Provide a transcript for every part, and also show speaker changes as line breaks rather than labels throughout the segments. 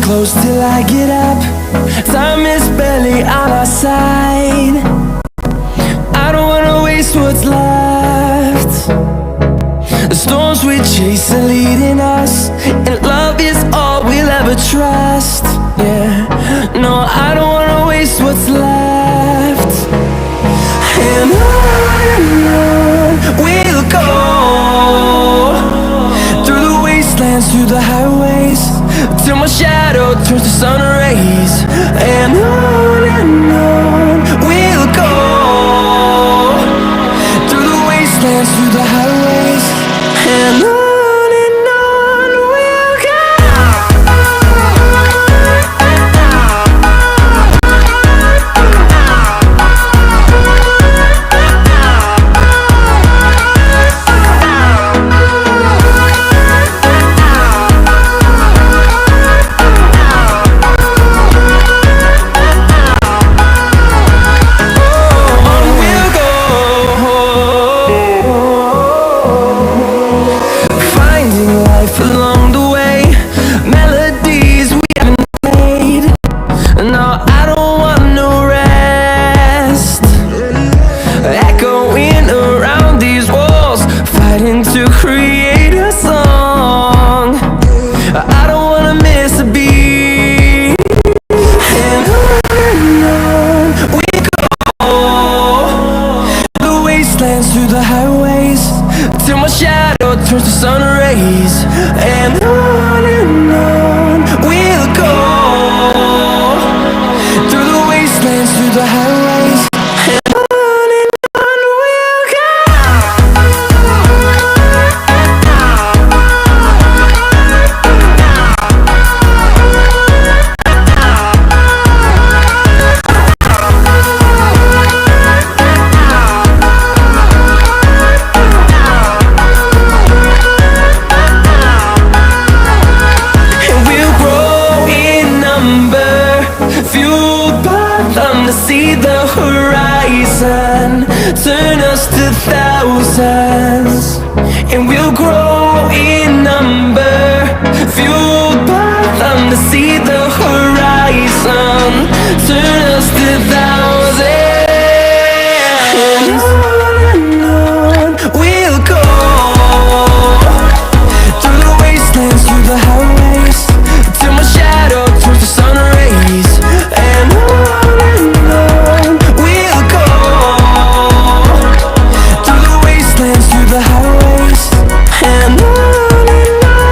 close till I get up. Time is barely on our side. I don't wanna waste what's left. The storms we chase are leading us, and love is all we'll ever trust. Yeah, no, I don't wanna waste what's left. And on we'll go, through the wastelands, through the highways, till my shadow turns to sun rays. And on we'll go, through the wastelands, through the highways, and on we'll go. To create a song, I don't wanna miss a beat. And on we go, through the wastelands, through the highways, till my shadow turns to sun rays. And on we'll go, through the wastelands, through the highways. See the horizon turn us to thousands, and we'll grow in number, fueled by them to see the horizon turn us to thousands. And on we'll go, through the wastelands, through the highways, till my shadow turns to sun rays. And the highways, and on we'll go.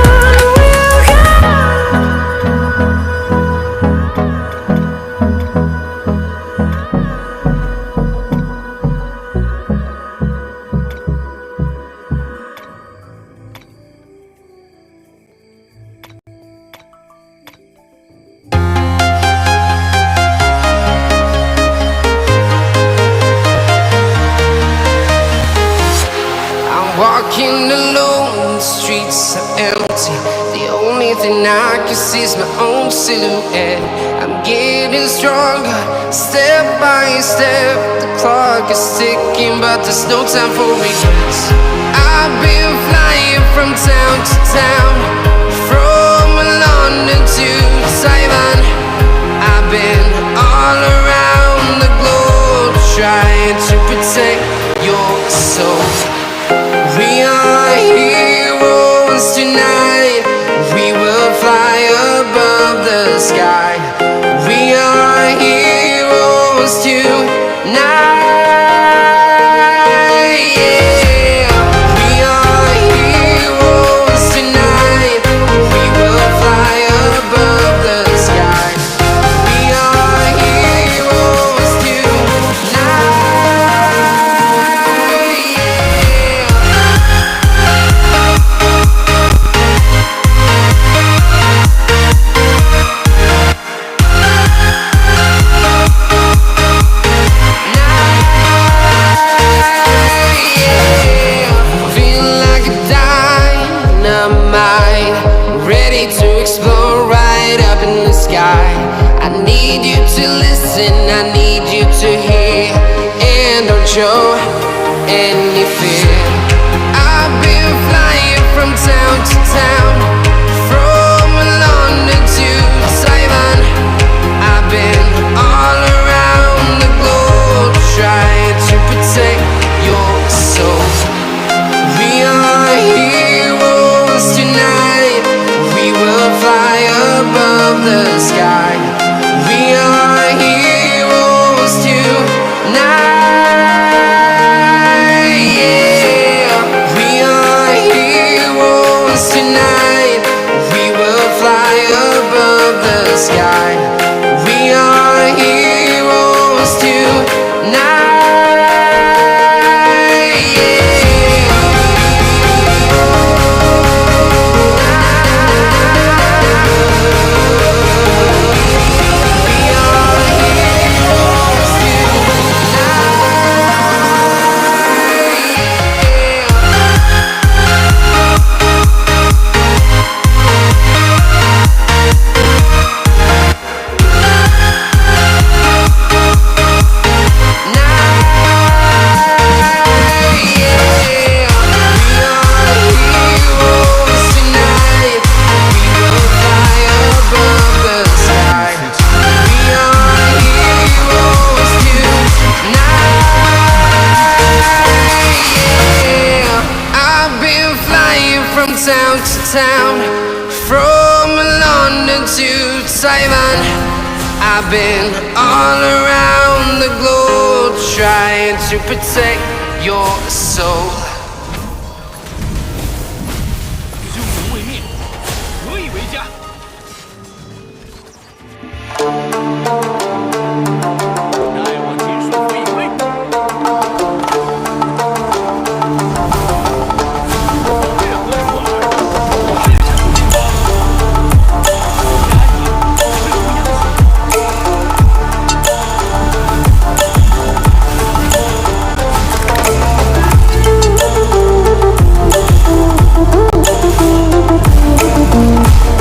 Walking alone, the streets are empty. The only thing I can see is my own silhouette. I'm getting stronger, step by step. The clock is ticking, but there's no time for regrets. I've been flying from town to town, from London to Taiwan. I've been all around the globe, trying to protect your soul. We are heroes tonight. We will fly above the sky. We are heroes tonight. Yeah. We are heroes tonight. We will fly above the sky. We are heroes tonight. I need you to listen, I need you to hear, and don't show any fear. I've been flying from town to town, from London to the sky. We are heroes tonight. Yeah, we are heroes tonight. We will fly above the sky. We are heroes tonight. Town to town, from London to Taiwan. I've been all around the globe trying to protect your soul.
兄人未灭，何以为家？待我结束飞归。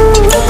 We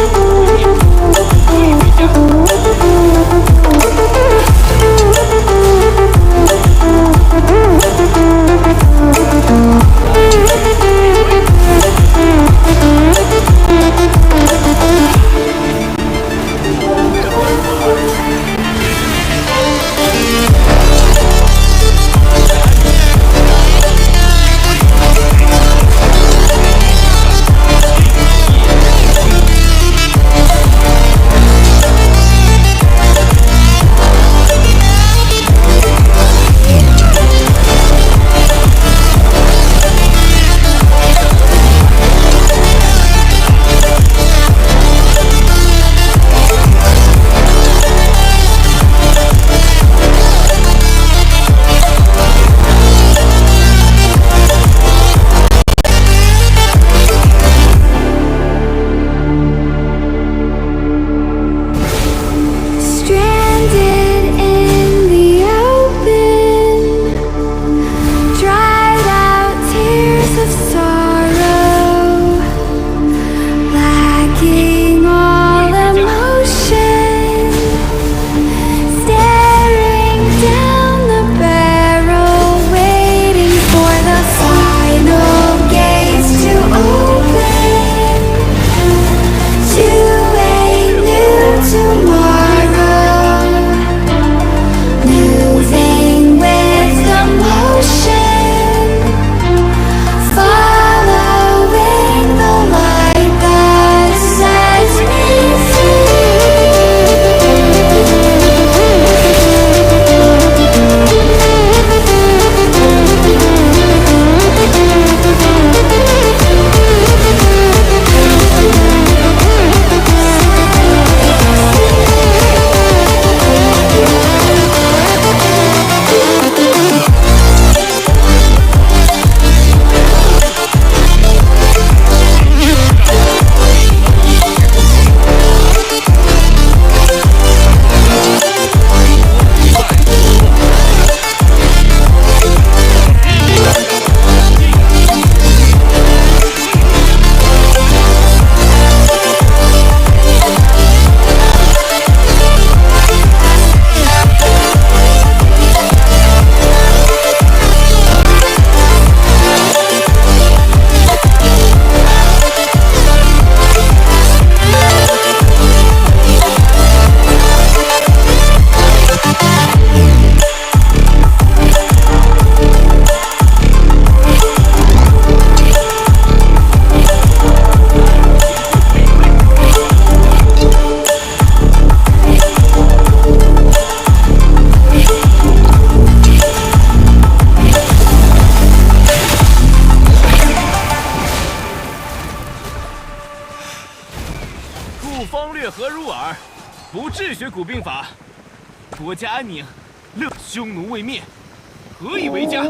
不方略何如耳？不治学古兵法，国家安宁，匈奴未灭，何以为家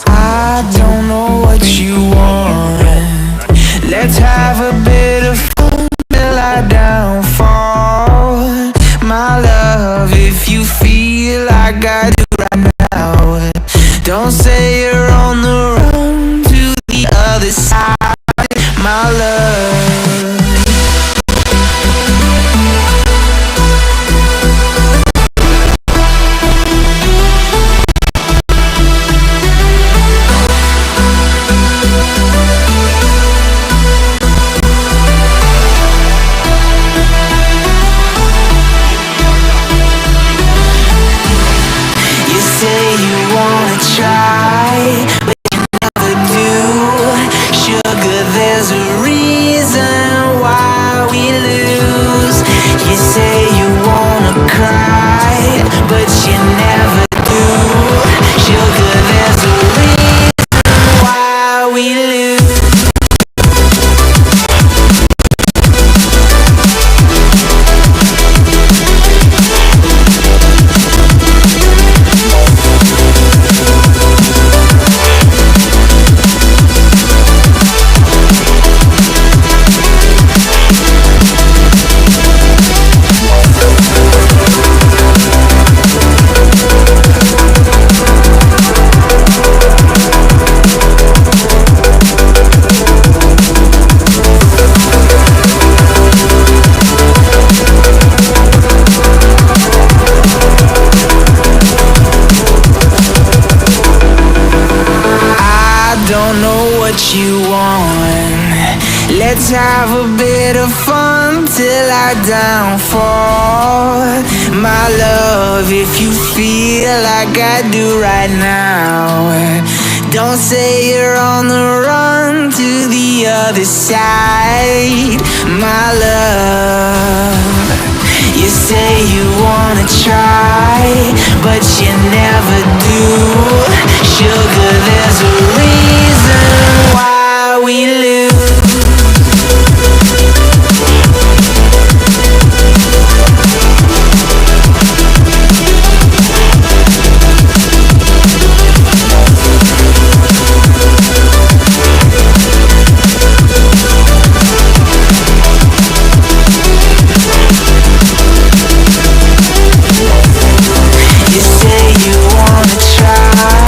？I
don't know what you want. Let's have a bit of fun till I downfall. My love, if you feel like I do right now, don't say you're on the run to the other side. My love, you say you wanna try, but you never do. Sugar, there's a reason why we lose. You say you wanna cry, but you never do. Sugar, there's a reason why we lose. Don't know what you want. Let's have a bit of fun till I downfall. My love, if you feel like I do right now, don't say you're on the run to the other side. My love, you say try, but you never do. Sugar, there's a reason why we lose. You say you wanna try,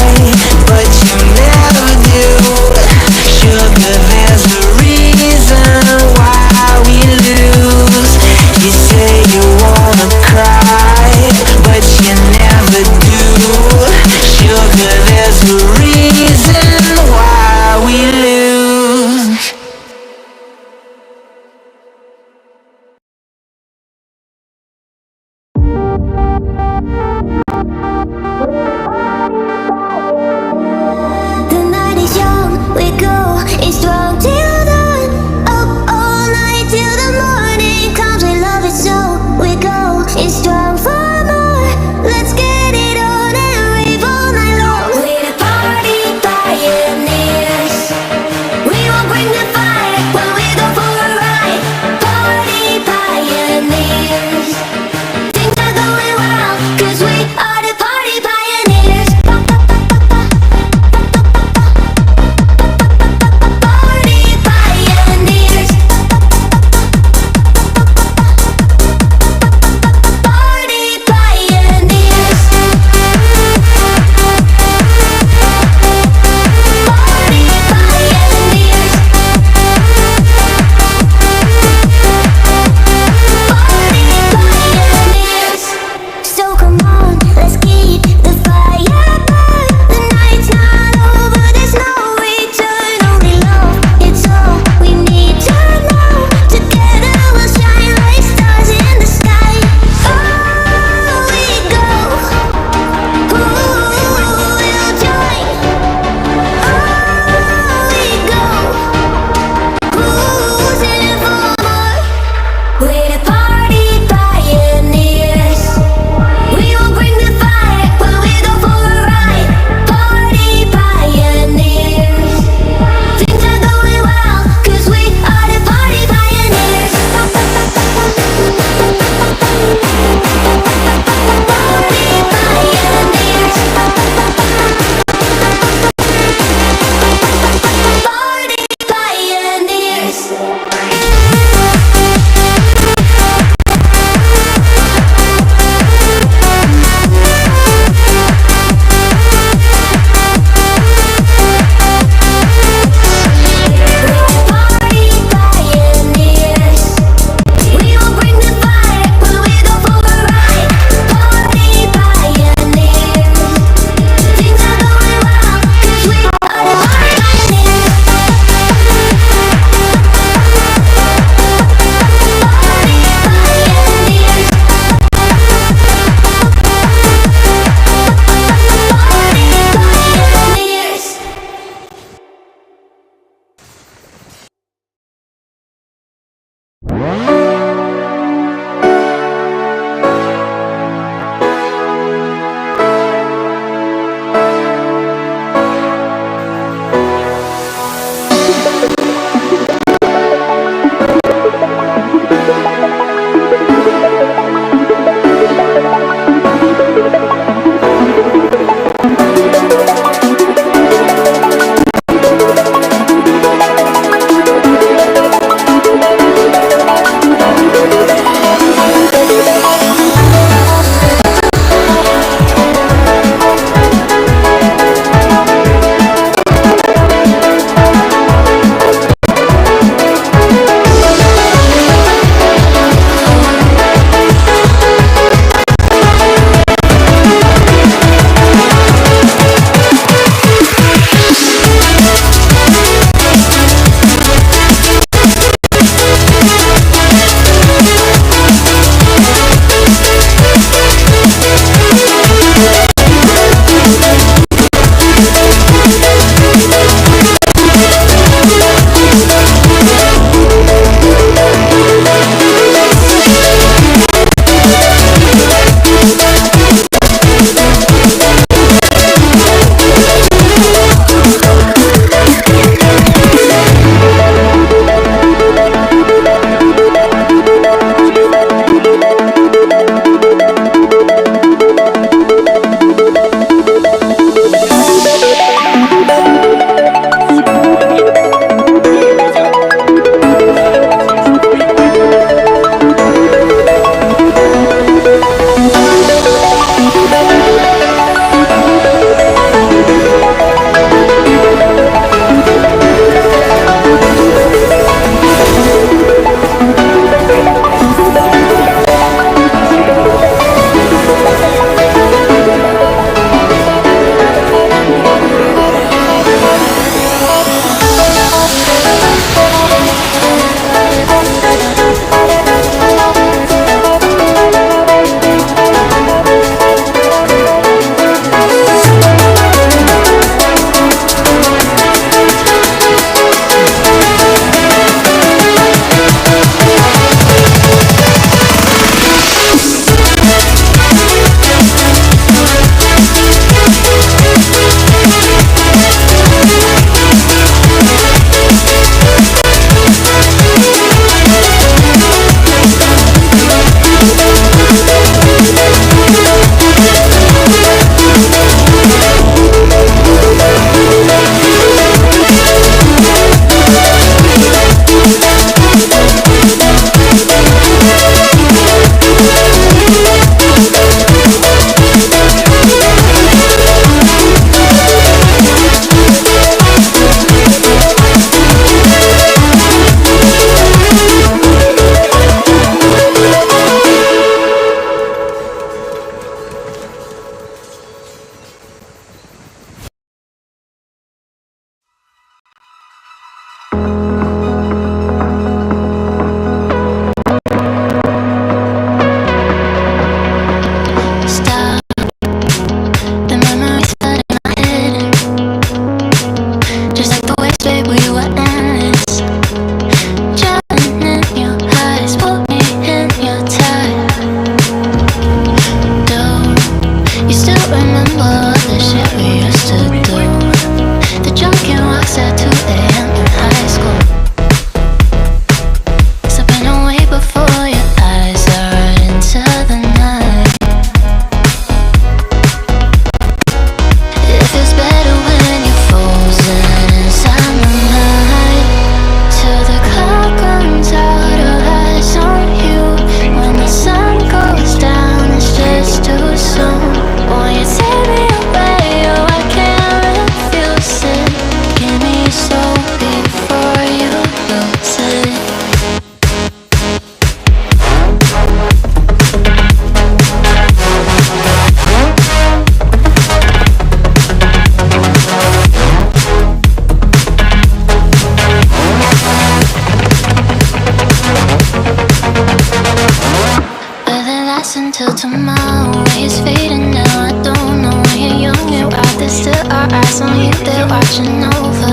until tomorrow. It's fading now, I don't know. When you're young, you're out there, still our eyes on you, they're watching over.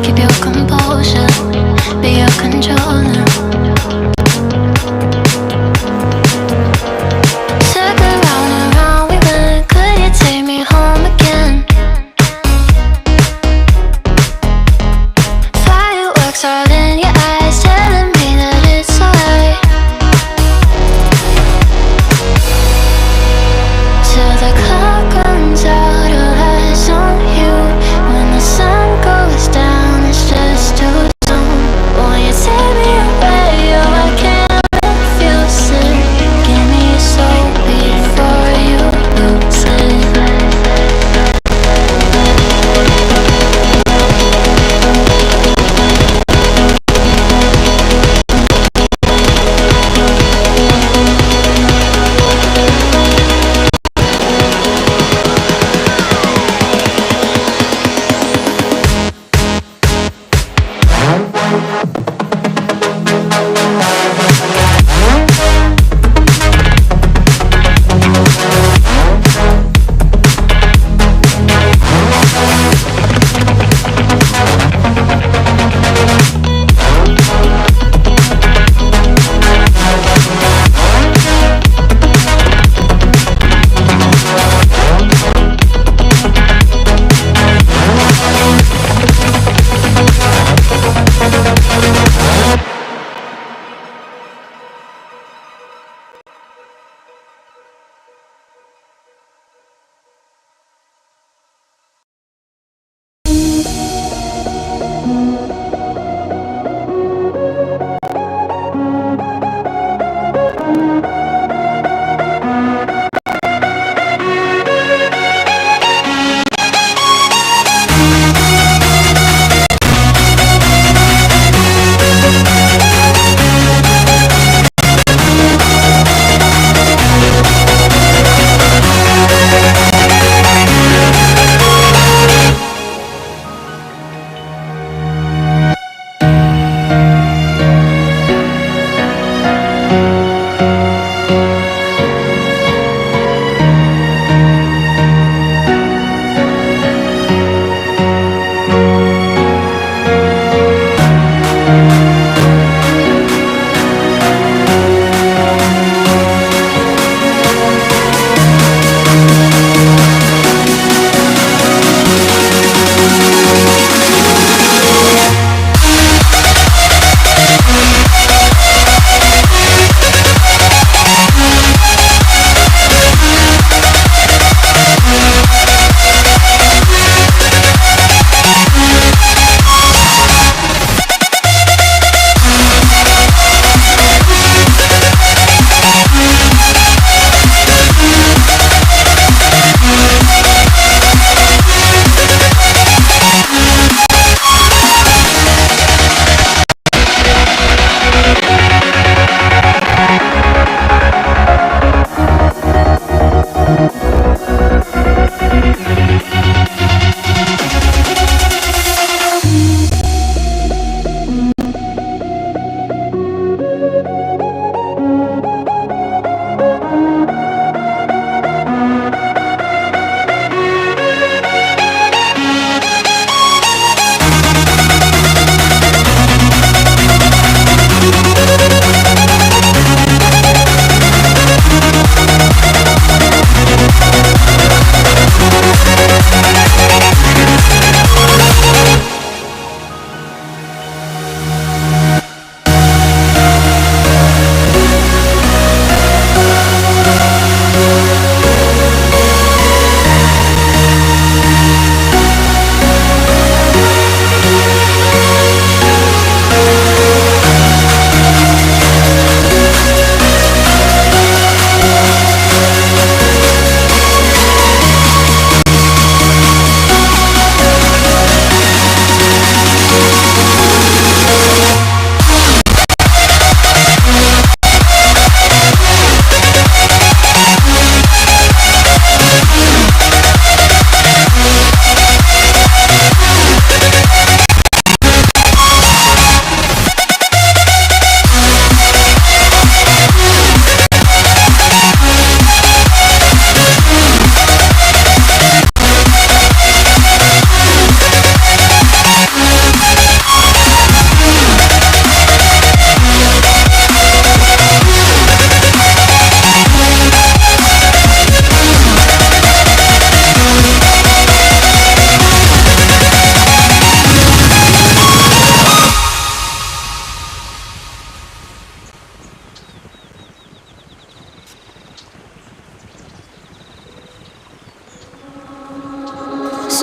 Keep your composure, be your controller. Circle round and round we went. Could you take me home again? Fireworks all in your eyes, telling me that it's alright. Till the clock runs out, all eyes on you. When the sun goes down, it's just too soon. Won't you take me away?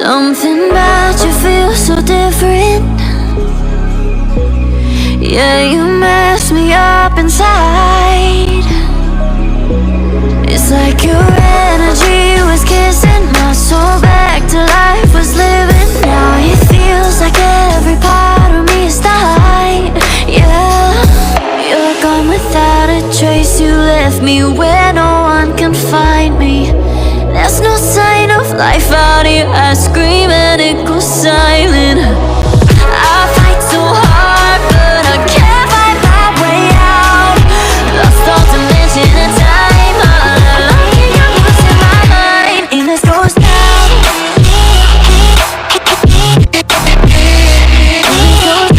Something about you feels so different. Yeah, you mess me up inside. It's like your energy was kissing my soul back to life, was living. Now it feels like every part of me is dying. Yeah, you're gone without a trace. You left me where no one can find me. There's no sign of life out here. I scream and it goes silent. I fight so hard, but I can't find my way out. Lost all dimension and time. All alone, I'm losing my mind. And this goes down. It goes down.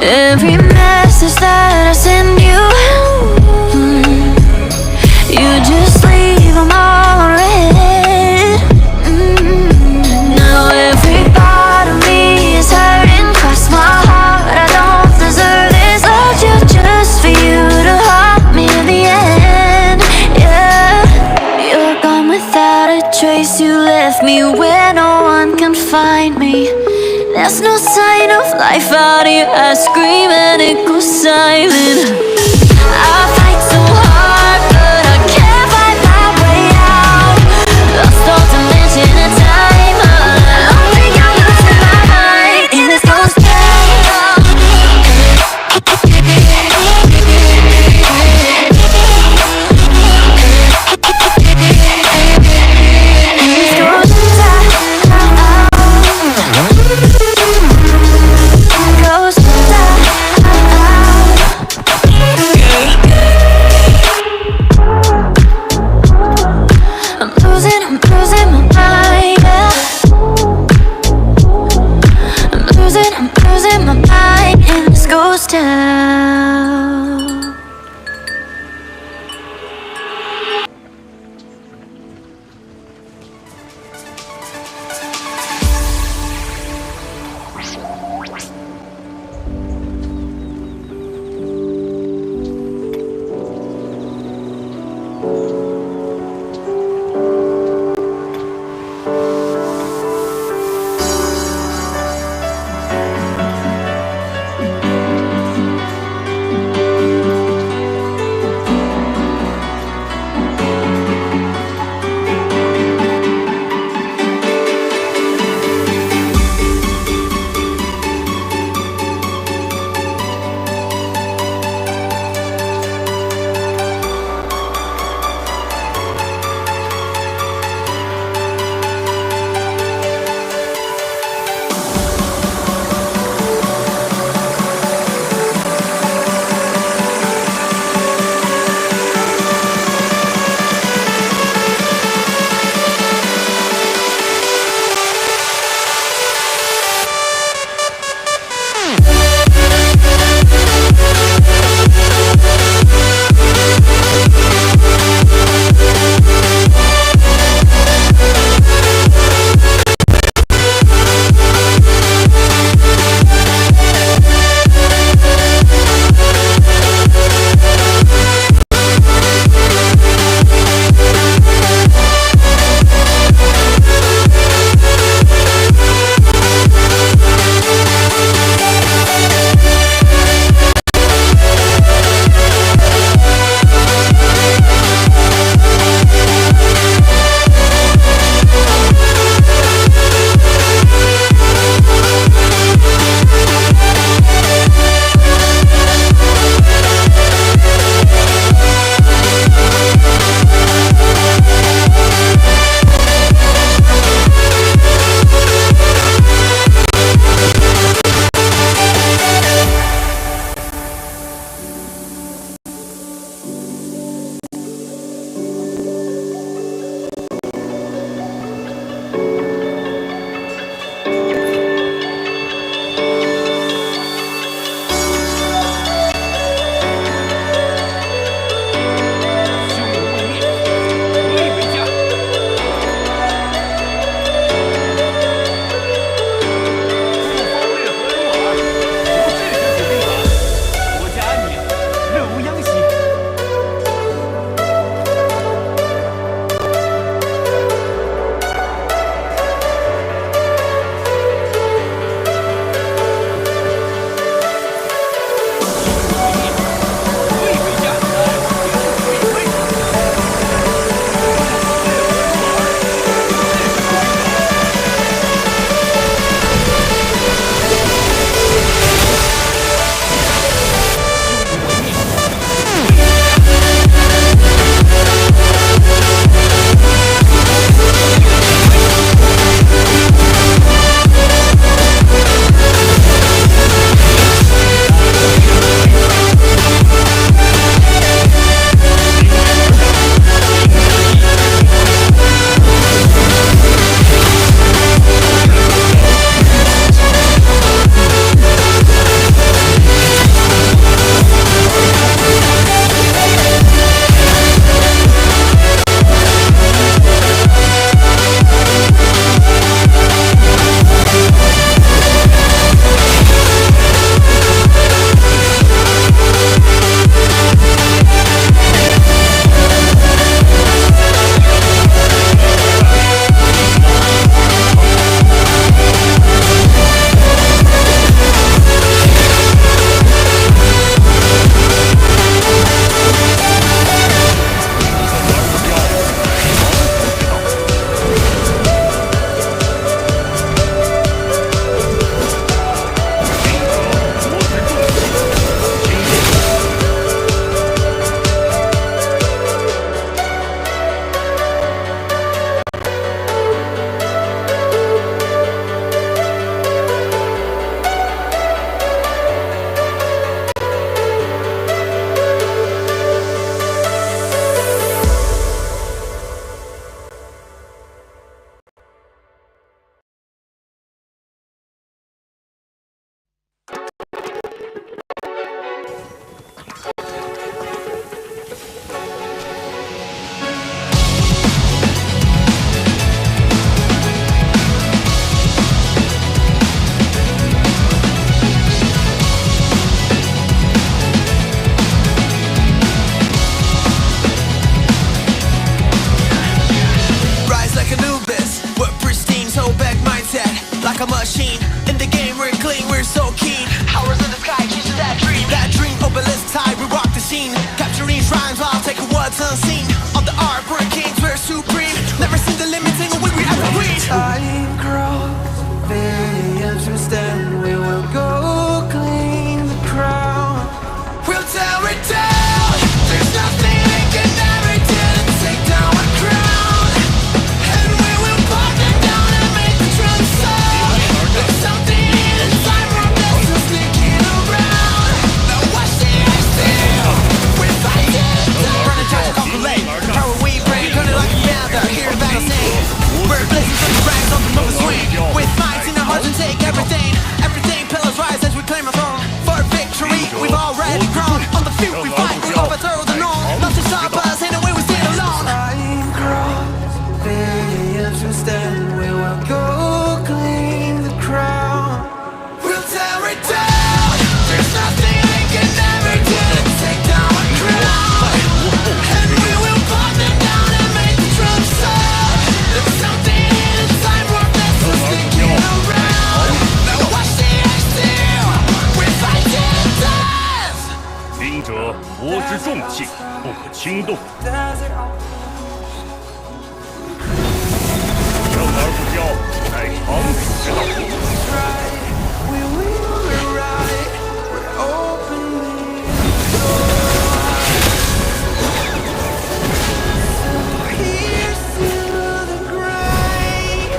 Every message that I send you, you just leave them all read. Now every part of me is hurting. Cross my heart, I don't deserve this. Loved you just for you to haunt me in the end. Yeah, you're gone without a trace. You left me where no one can find me. There's no sign of life out here. I scream and it goes silent. I fight so hard, but I can't find my way out. Lost all dimension and time. All alone, think I'm losing my mind. And this goes down. And this goes down. I'm losing my mind, and this goes down.
like a machine. In the game we're clean, we're so keen. Hours in the sky, chasing that dream. That dream, obelisks high, we rock the scene. Capturing rhymes while taking what's unseen. On the arc, we're kings, we're supreme. Never seen the limit, single way we ever reach. Time grows, very interesting. We will go clean the crown. We'll tear it down. There's nothing they can never do to take down our crown. And we will pop them down and make the drum sound. There's something inside our business sneaking around. Now watch the ice still. We're fighting down. Run and try to calculate. Power we bring, turn it like a panther. Hear the battle sing. We're blazing from the ranks on the move swing. With minds in our hearts and take everything. Everything pillars rise as we claim our throne. For victory, we've already grown. On the field we fight, we overthrow the norm. Nothing stop us, ain't no way we stand alone. Time grows very interesting. We will go clean the crown. We'll tear it down. There's nothing they can never do to take down our crown. And we will pop them down and make the drum sound. There's something inside our vessels sneaking around. Now watch the ice still. We're fighting death.
兵者，国之重器，不可轻动。生而不骄，乃长久之道。
We will ride. We're opening pierce into the grave.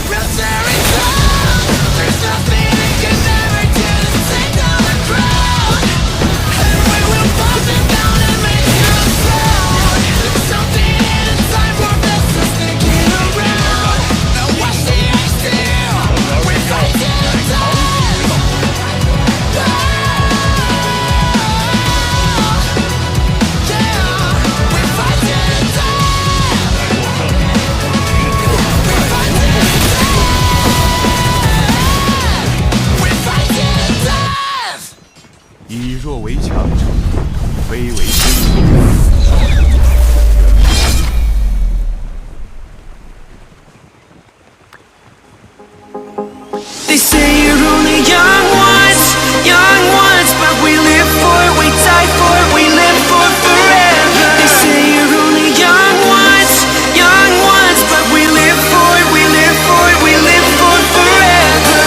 We'll tear it down. There's nothing they can never do to take down the crown. And we will pop them down and make them sound. There's something inside our vessels sneaking around. Now watch the ice still. We're fighting down. Yeah, we're fighting down. We're fighting death.
以弱为强者，非为君。
They say you're only young ones, but we live for, we die for, we live for forever. They say you're only young ones, but we live for, we live for, we live for forever.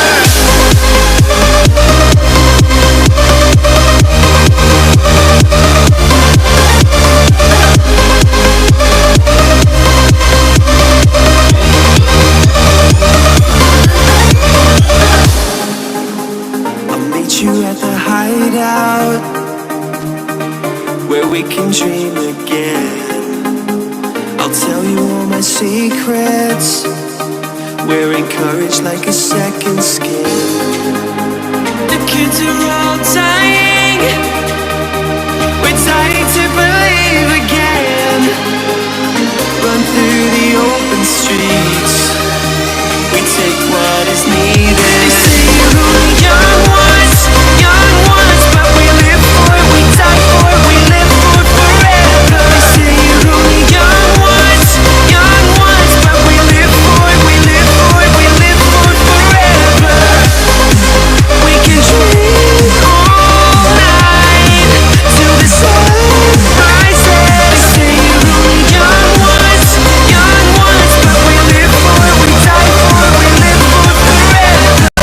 I'll meet you at the hideout, where we can dream again. I'll tell you all my secrets. We're encouraged like a second skin. The kids are all dying. We're dying to believe again. Run through the open streets. We take what is needed. They say you're only young ones, but we live for, we die for, we live for forever. They say you're only young ones, but we live for, we live for, we live for forever. We can dream all night till the sun rises. They say you're only young ones, but we live for, we die for, we live for forever.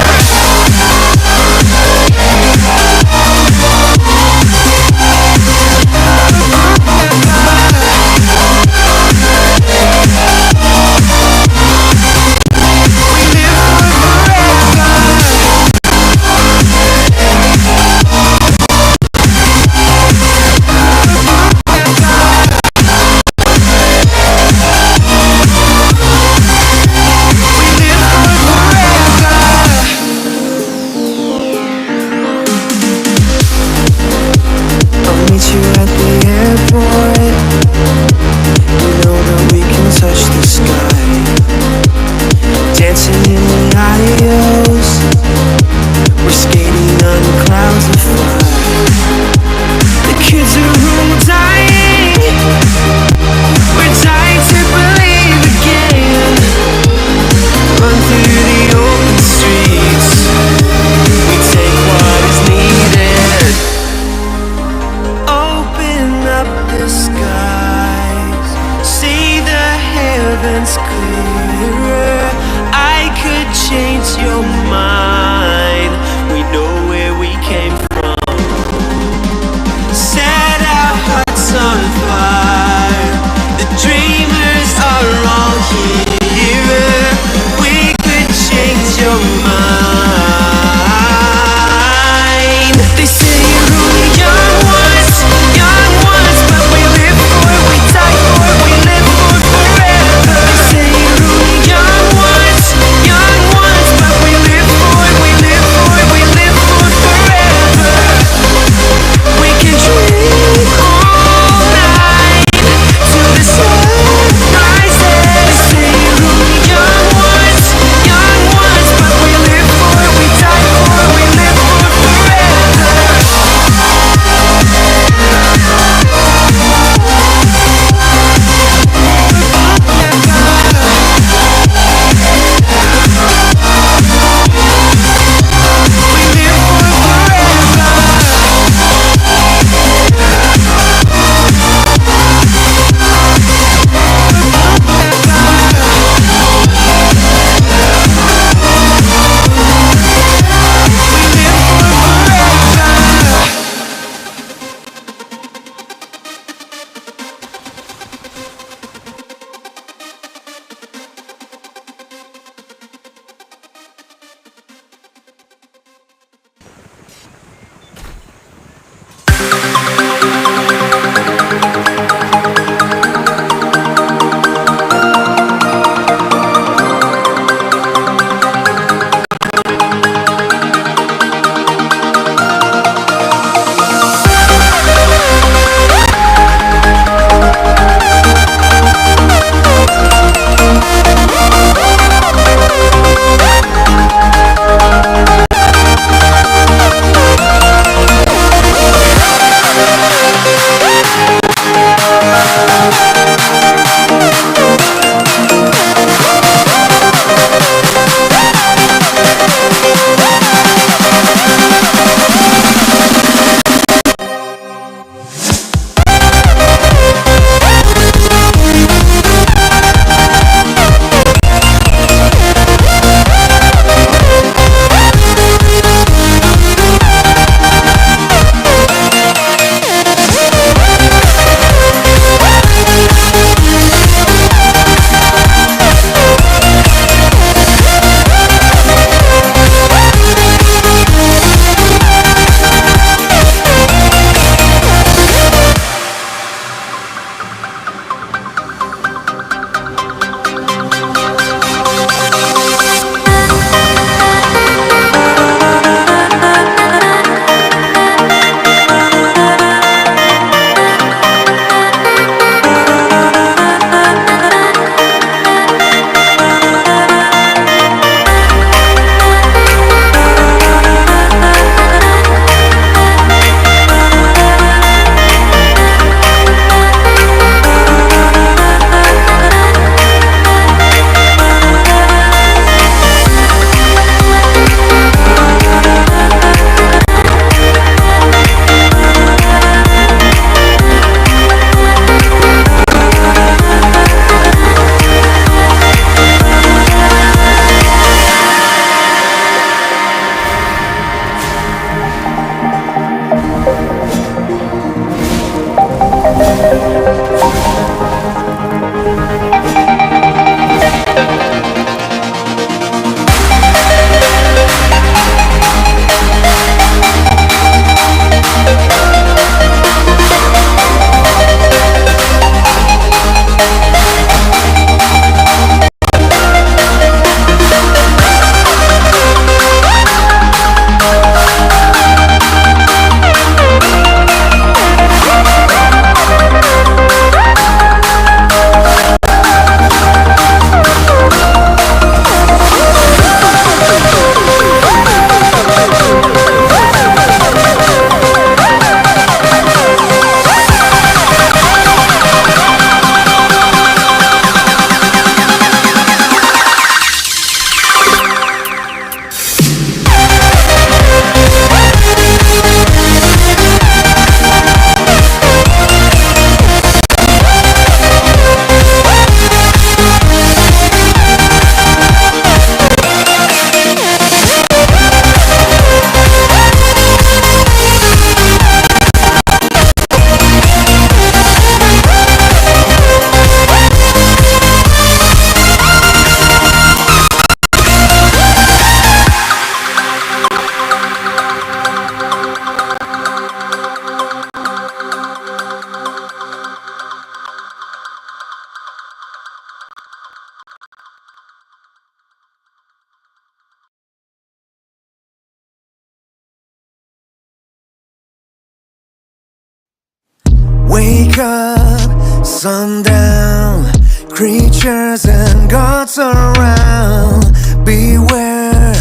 wake up, sundown, creatures and gods around. Beware,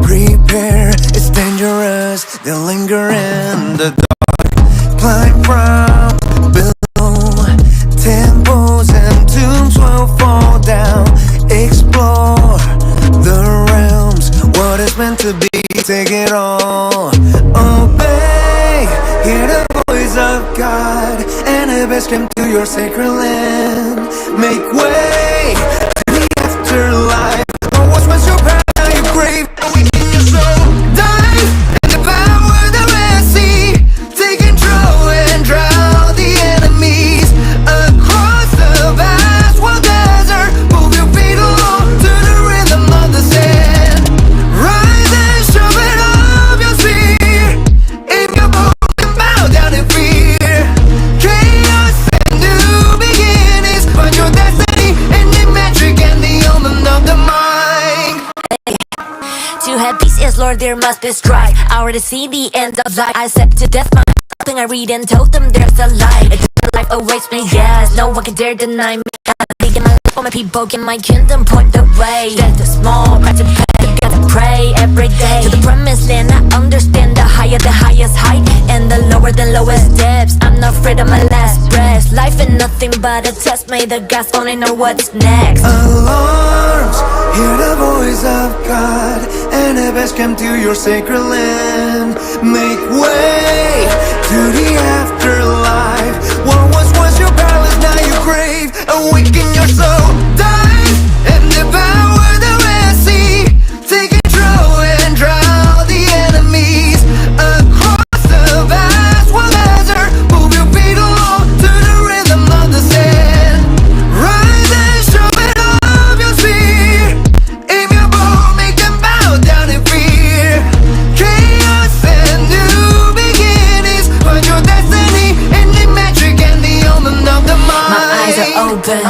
prepare, it's dangerous. They linger in the dark. Climb from below, temples and tombs will fall down. Explore the realms, what is meant to be, take it all. Obey, hear the voice of God, and the best come to your sacred land. Make way to the afterlife. Oh, what's once your path, now you crave. Awaken your soul, dive in the power of the Red Sea. Take control and drown the enemies. Across the vast wild desert, move your feet along to the rhythm of the sand. Rise and shove it off your spear. Aim your bow and bow down in fear. Chaos and new beginnings. Find your destiny in the magic and the omen of the mind.
To have peace is Lord, there must be strife. I already see the end of life. I said to death my thing I read and told them there's a light. Eternal life awaits me, yes, no one can dare deny me. I'm taking my life for my people, in my kingdom, point the way. Death is small, right to pay, gotta pray every day. To the promised land, I understand the higher the highest height, and the lower the lowest depths. I'm not afraid of my last breath. Life is nothing but a test, may the gods only know what's next.
Alarms, hear the voice of God, and the best come to your sacred land. Make way to the afterlife. What was once your palace, now you crave. Awaken your soul, dive in the power of the Red Sea. Take control and drown the enemies. Across the vast wild desert, move your feet along to the rhythm of the sand. Rise and shove it off your spear. Aim your bow, make them bow down in fear. Chaos and new beginnings. Find your destiny in the magic and the omen of the mind.
My eyes are open,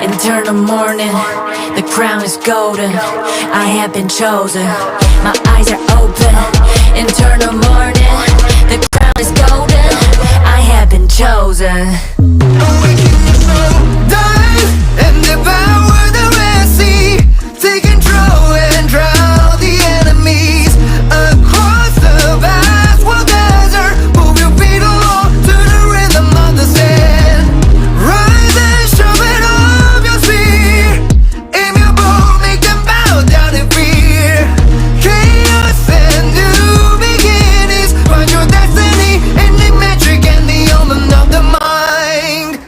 eternal morning. The crown is golden, I have been chosen. My eyes are open, eternal morning. The crown is golden, I have been chosen.
Awaken your soul, dive in the power of the Red Sea. Take control and drown the enemies. Across the vast wild desert, move your feet along to the rhythm of the sand. Rise and shove it off your spear. Aim your bow, make them bow down in fear. Chaos and new beginnings. Find your destiny in the magic and the omen of the mind.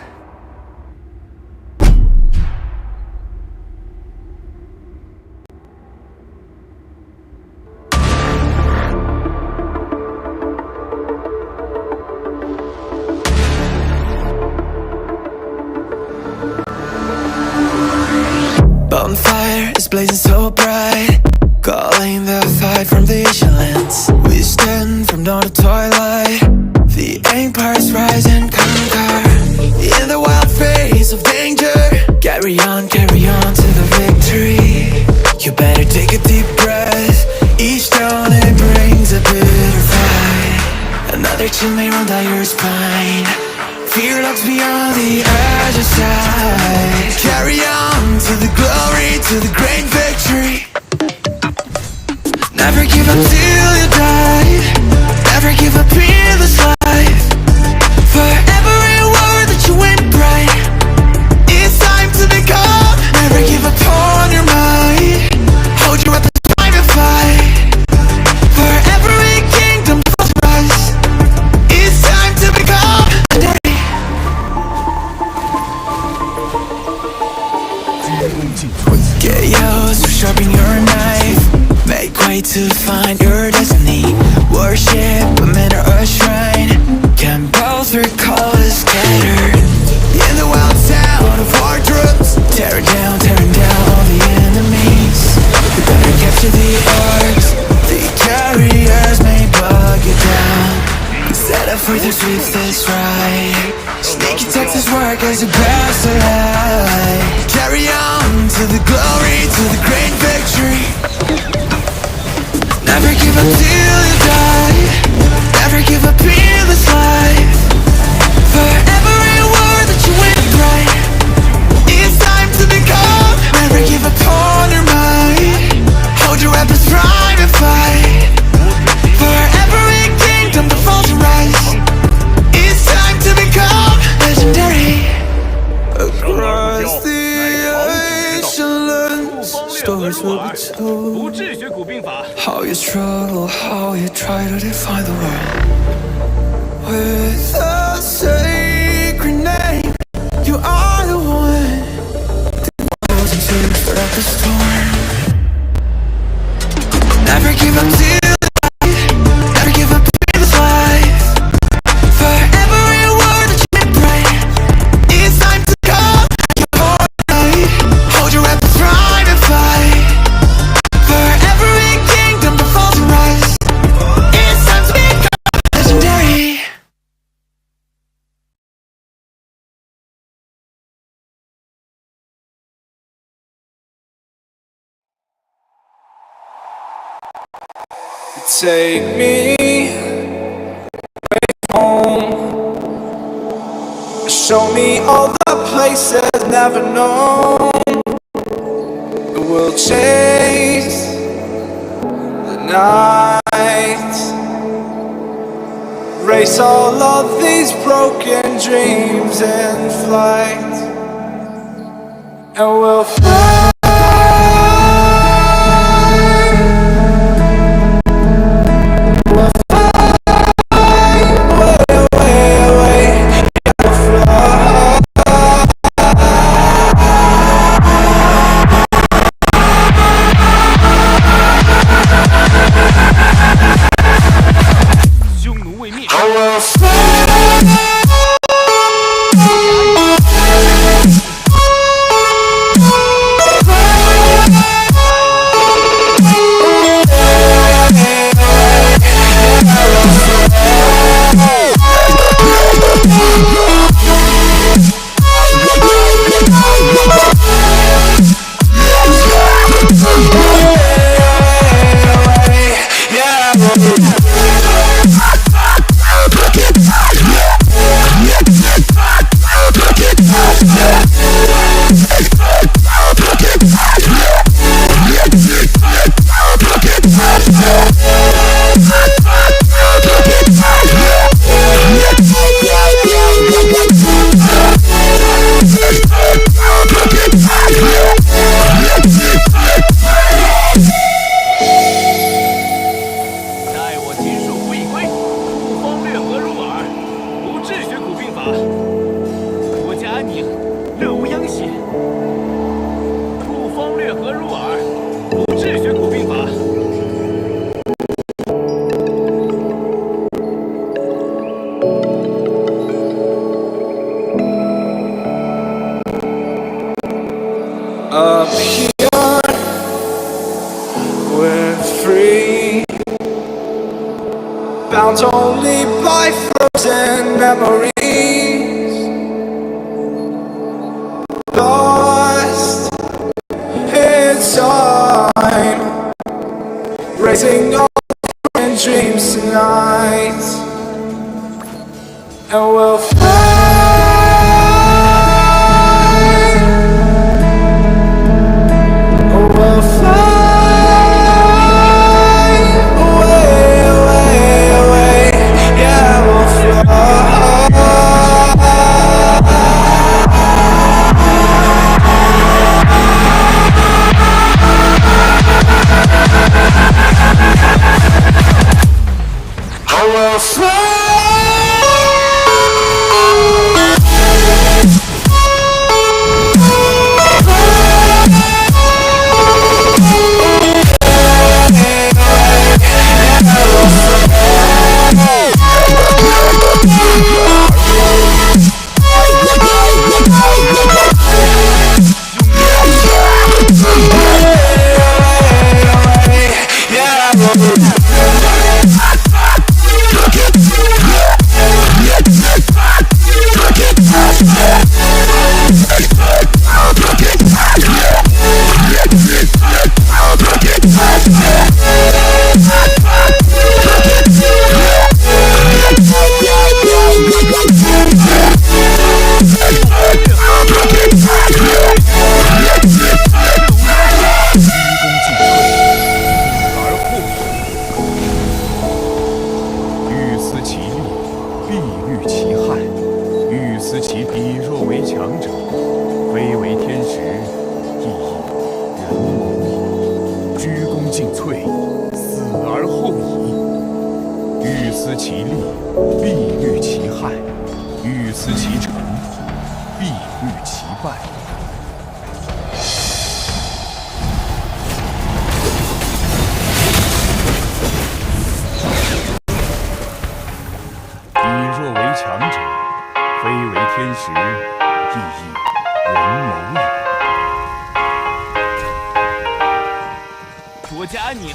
Bonfire is blazing so bright, calling the fight from vigilance. We stand from dawn to twilight. The empires rise and conquer. In the wild face of danger, carry on to the victory. You better take a deep breath. Each dawn it brings a bitter fight. Another chill may run down your spine. Fear looks beyond the edge of sight. Carry on to the glory, to the great victory. Never give up till you die. Never give up in this life. For every word that you went right, it's time to become. Never give up on your mind. Hold your weapons, fight and fight. For every kingdom falls to rise, it's time to become. Chaos, sharpen your knife. Make way to find your destiny. Worship a man or a shrine. Can both recall the scattered. In the wild sound of war drums, tearing down all the enemies. You better capture the orcs. The carriers may bug you down. Set up for the sweep this right. Sneaky Texas work as a pass alive. Carry on to the glory, to the great victory. Never give up till you die. Never give up in this life. For every Take me home. Show me all the places never known. We'll chase the night, race all of these broken dreams in flight, and we'll fly. Up here, we're free, bound only by frozen memories, lost in time, raising all broken dreams tonight, and we'll fly.
国家安宁。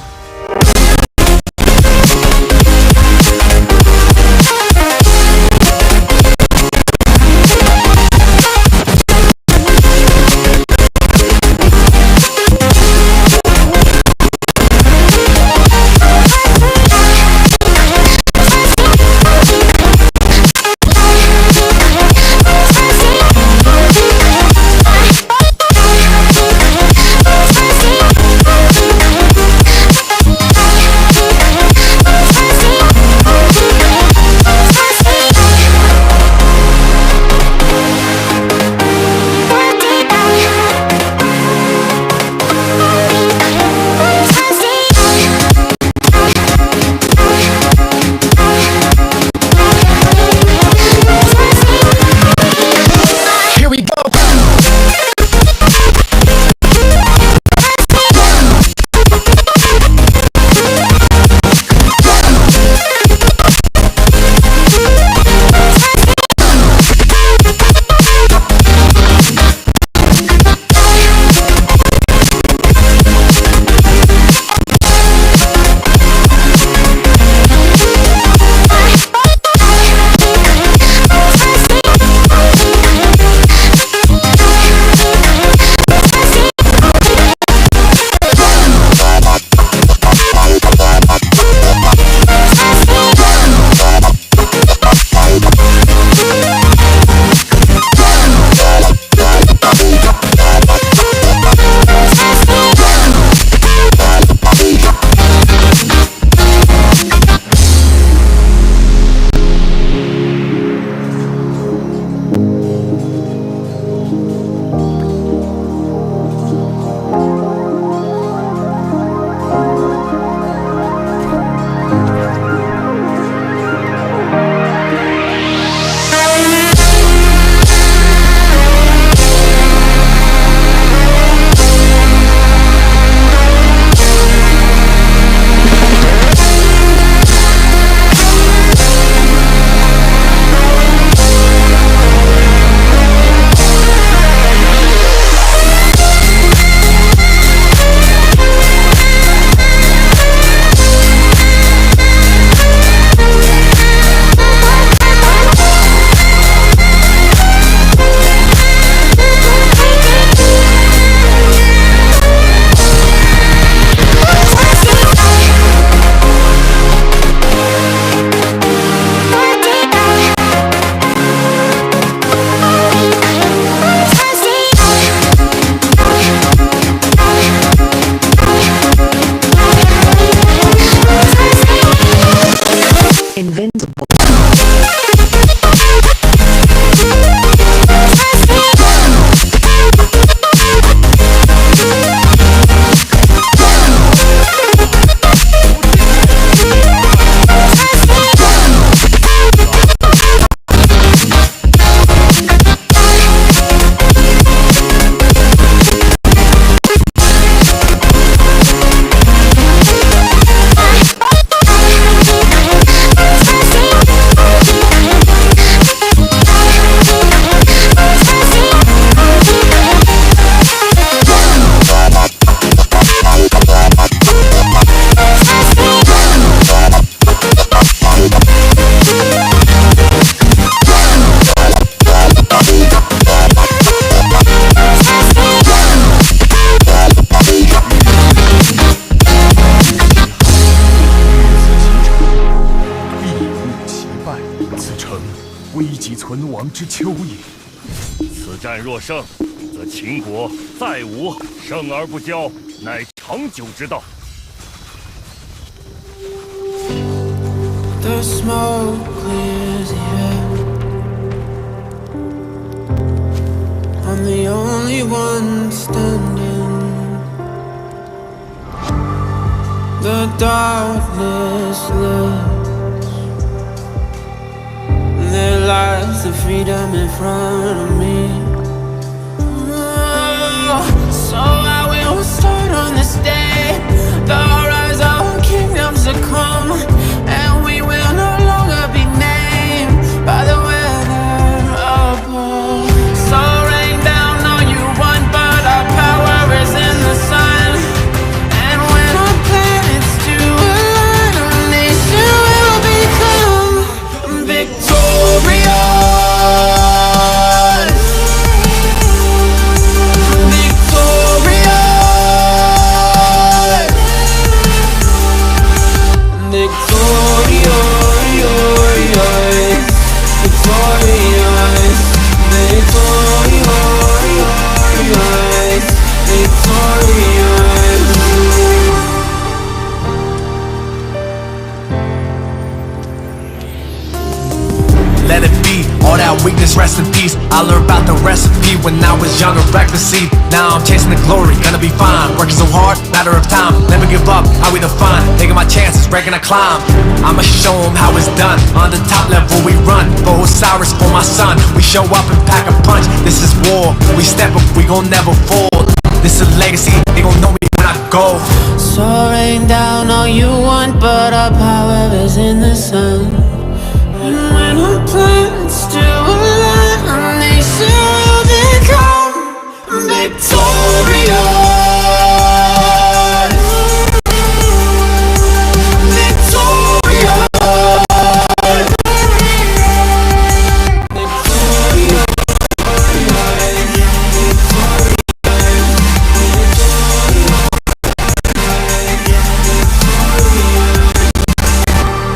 此诚危急存亡之秋也。此战若胜，则秦国再无胜而不骄，乃长久之道。
The smoke clears the air. I'm the only one standing. The darkness lifts. There lies the freedom in front of me. So I will start on this day. The rise of kingdoms to come. And we will no longer be named by the weather above. So rain down on you one, but our power is in the sun. And when our planets do align, our nation will become victorious. Let it be, all that weakness, rest in peace. I learned about the recipe when I was younger, reckless seed. Now I'm chasing the glory, gonna be fine. Working so hard, matter of time. Never give up, how we define. Taking my chances, breaking a climb. I'ma show them how it's done. On the top level we run. For Osiris, for my son. We show up and pack a punch. This is war, we step up, we gon' never fall. This is legacy, they gon' know me when I go. So rain down all you want, but our power is in the sun. And when our plans do align, our nation will become victorious. Victorious.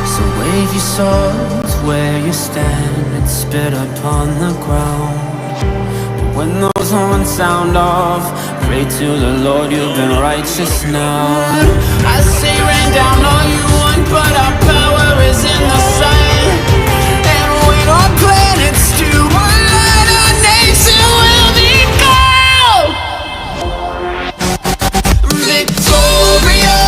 So wave your swords where you stand and spit upon the ground. But when those horns sound off, pray to the Lord, you've been righteous now. I say rain down all you want, but our power is in the sun. And when our planets do align, our nation will become victorious.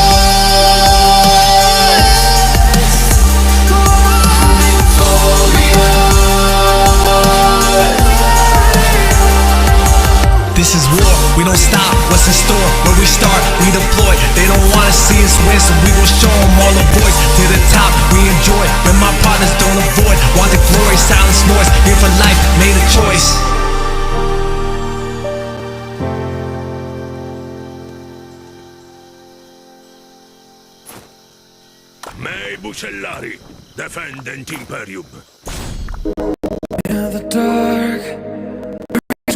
This is war, we don't stop, what's in store, where we start, we deploy. They don't wanna see us win, so we gon' show them all the boys. To the top, we enjoy, when my partners don't avoid. Want the glory, silence noise, here for life, made a choice.
Me bucellari, defendent imperium.
In the dark,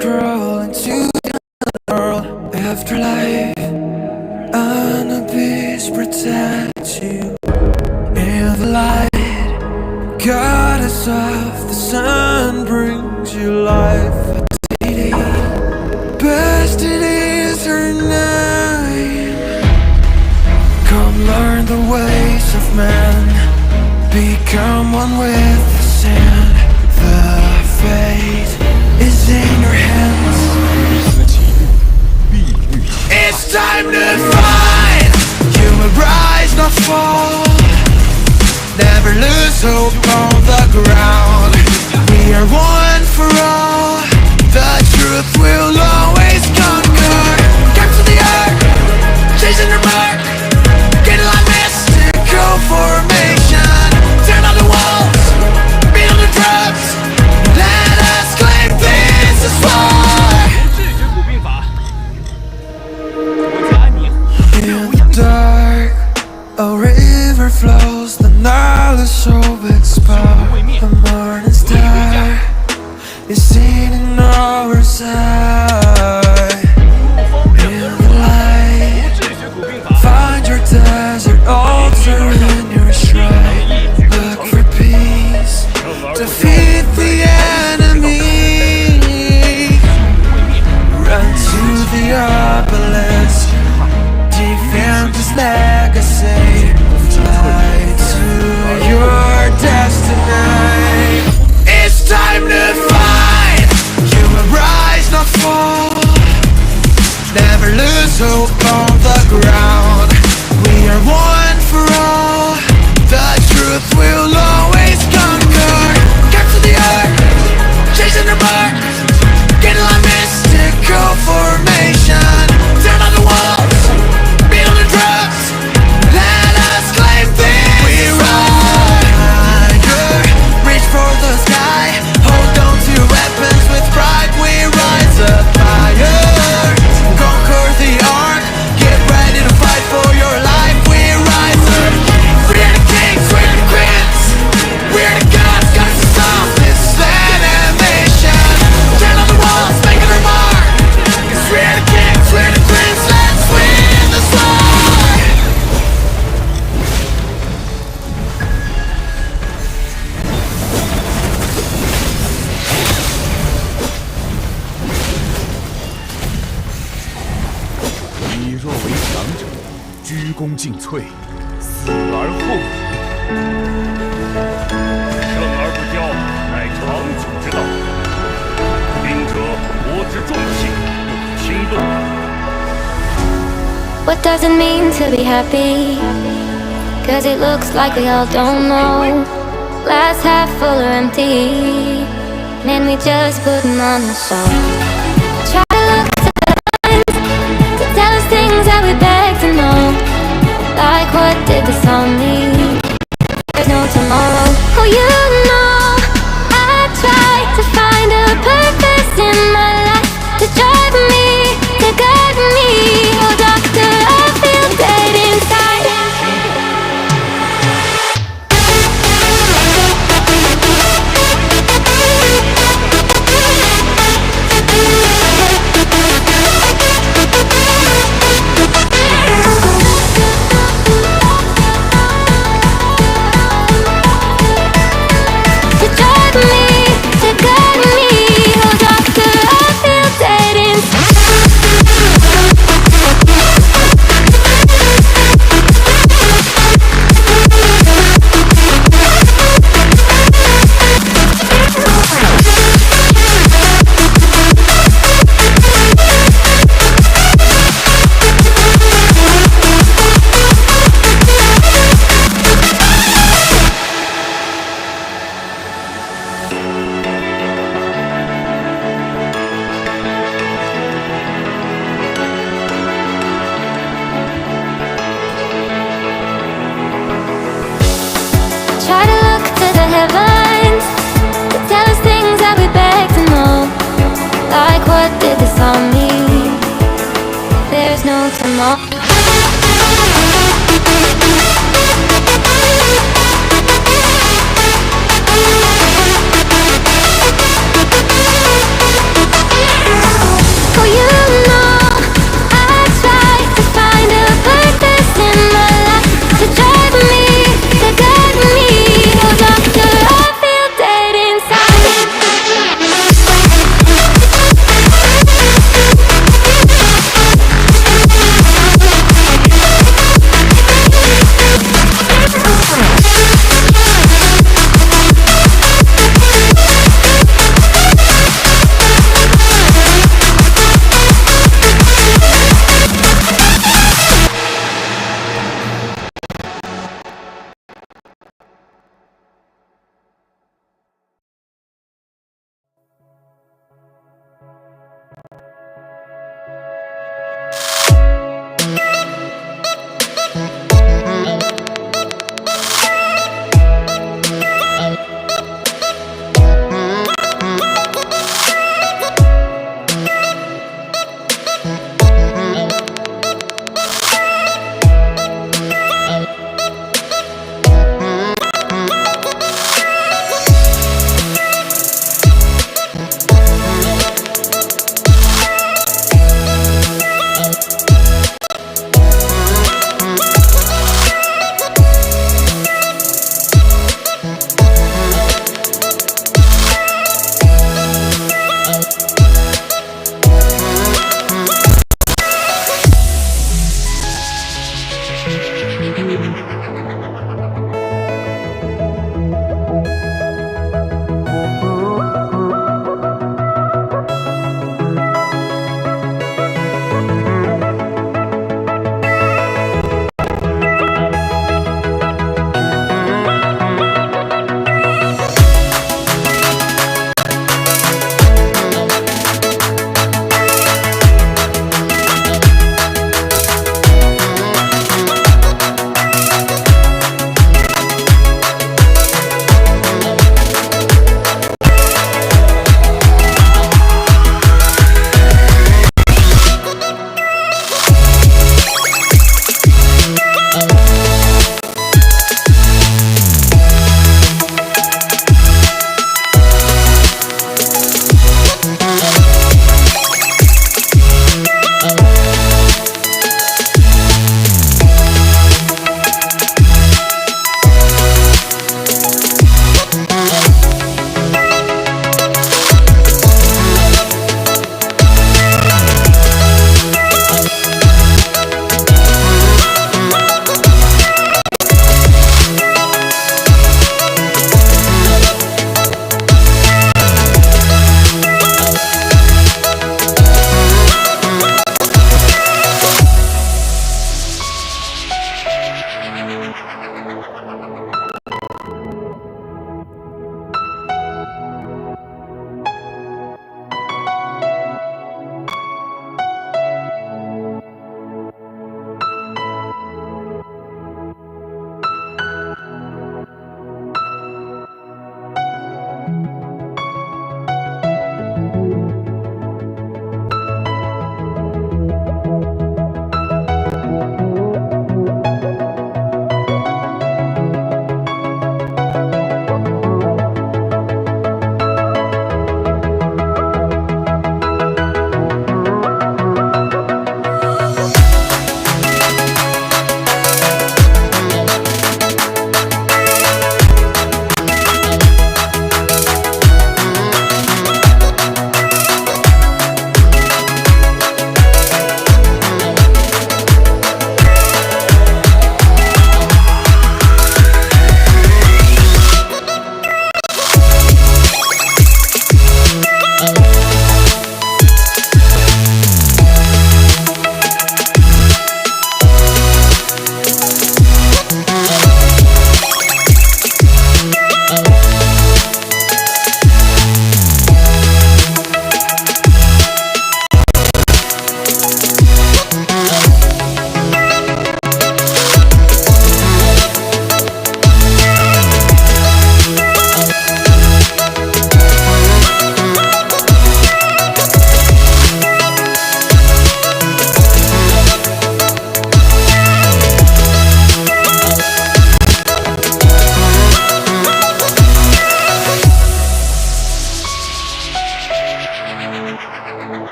crawl into the world. Afterlife, an abyss protects you. In the light, goddess of the sun brings you life. Best it is her name. Come learn the ways of man. Become one with the sand. The fate is in your hands. It's time to fight. You will rise, not fall. Never lose hope on the ground. We are one for all. The truth will always conquer. Capture the earth, chasing the mark. Get a lot mystical formation. Tear down the walls, beat on the drums. Let us claim this is war. In the dark, a river flows. The Nile is so exposed. The morning star is seen in our side. In the light, find your desert altar in your shrine. Look for peace
恭尽瘁，
死而后已。
生而不骄，乃长久之道。兵者，国之重器，不可轻动。
What does it mean to be happy? Cause it looks like we all don't know. Glass half full or empty. Man, we just putting on a show. Try to look to the lines to tell us things that we beg to know. Like what did the song mean?